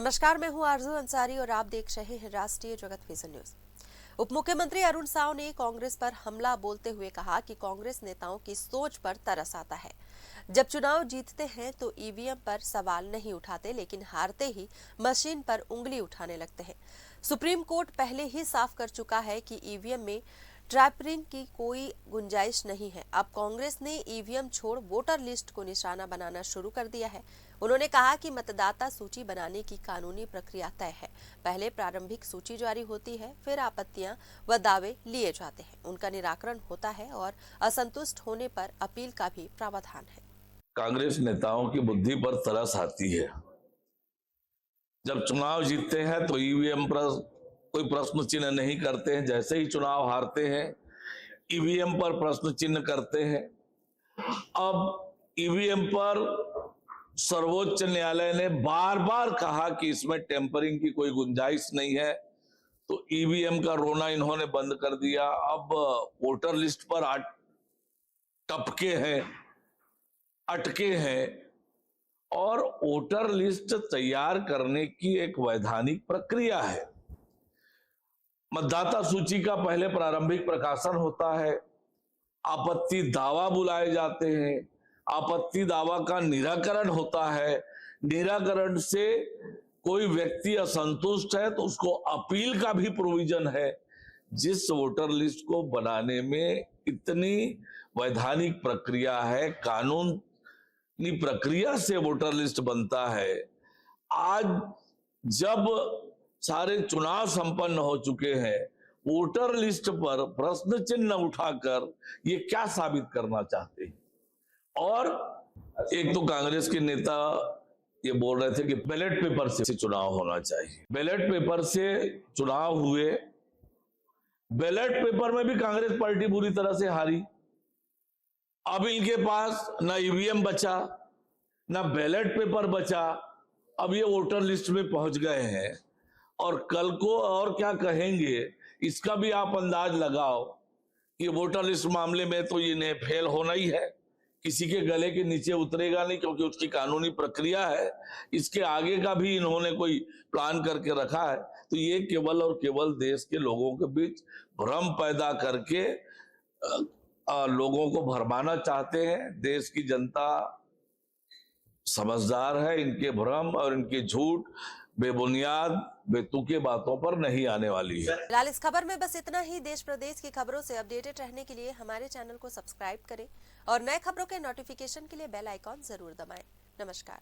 नमस्कार, मैं हूं आरजू अंसारी और आप देख रहे हैं राष्ट्रीय जगत विजन न्यूज। उप मुख्यमंत्री अरुण साव ने कांग्रेस पर हमला बोलते हुए कहा कि कांग्रेस नेताओं की सोच पर तरस आता है। जब चुनाव जीतते हैं तो ईवीएम पर सवाल नहीं उठाते, लेकिन हारते ही मशीन पर उंगली उठाने लगते हैं। सुप्रीम कोर्ट पहले ही साफ कर चुका है कि ईवीएम में ट्रैपरिंग की कोई गुंजाइश नहीं है। अब कांग्रेस ने ईवीएम छोड़ वोटर लिस्ट को निशाना बनाना शुरू कर दिया है। उन्होंने कहा कि मतदाता सूची बनाने की कानूनी प्रक्रिया तय है। पहले प्रारंभिक सूची जारी होती है, फिर आपत्तियां व दावे लिए जाते हैं, उनका निराकरण होता है और असंतुष्ट होने पर अपील का भी प्रावधान है। कांग्रेस नेताओं की बुद्धि पर तरस आती है। जब चुनाव जीतते हैं तो ईवीएम पर कोई प्रश्न चिन्ह नहीं करते हैं, जैसे ही चुनाव हारते हैं ईवीएम पर प्रश्न चिन्ह करते हैं। अब ईवीएम पर सर्वोच्च न्यायालय ने बार बार कहा कि इसमें टेम्परिंग की कोई गुंजाइश नहीं है, तो ईवीएम का रोना इन्होंने बंद कर दिया। अब वोटर लिस्ट पर टपके हैं, अटके हैं और वोटर लिस्ट तैयार करने की एक वैधानिक प्रक्रिया है। मतदाता सूची का पहले प्रारंभिक प्रकाशन होता है, आपत्ति दावा बुलाए जाते हैं, आपत्ति दावा का निराकरण होता है, निराकरण से कोई व्यक्ति असंतुष्ट है तो उसको अपील का भी प्रोविजन है। जिस वोटर लिस्ट को बनाने में इतनी वैधानिक प्रक्रिया है, कानूनी प्रक्रिया से वोटर लिस्ट बनता है, आज जब सारे चुनाव संपन्न हो चुके हैं, वोटर लिस्ट पर प्रश्न चिन्ह उठाकर ये क्या साबित करना चाहते हैं। और एक तो कांग्रेस के नेता ये बोल रहे थे कि बैलेट पेपर से चुनाव होना चाहिए। बैलेट पेपर से चुनाव हुए, बैलेट पेपर में भी कांग्रेस पार्टी बुरी तरह से हारी। अब इनके पास ना ईवीएम बचा, ना बैलेट पेपर बचा, अब ये वोटर लिस्ट में पहुंच गए हैं और कल को और क्या कहेंगे इसका भी आप अंदाज लगाओ कि वोटर लिस्ट मामले में तो इन्हें फेल होना ही है, किसी के गले के नीचे उतरेगा नहीं, क्योंकि उसकी कानूनी प्रक्रिया है। इसके आगे का भी इन्होंने कोई प्लान करके रखा है। तो ये केवल और केवल देश के लोगों के बीच भ्रम पैदा करके लोगों को भरमाना चाहते हैं। देश की जनता समझदार है, इनके भ्रम और इनके झूठ बेबुनियाद बेतुके बातों पर नहीं आने वाली है। फिलहाल इस खबर में बस इतना ही। देश प्रदेश की खबरों से अपडेटेड रहने के लिए हमारे चैनल को सब्सक्राइब करें और नए खबरों के नोटिफिकेशन के लिए बेल आइकॉन जरूर दबाएं। नमस्कार।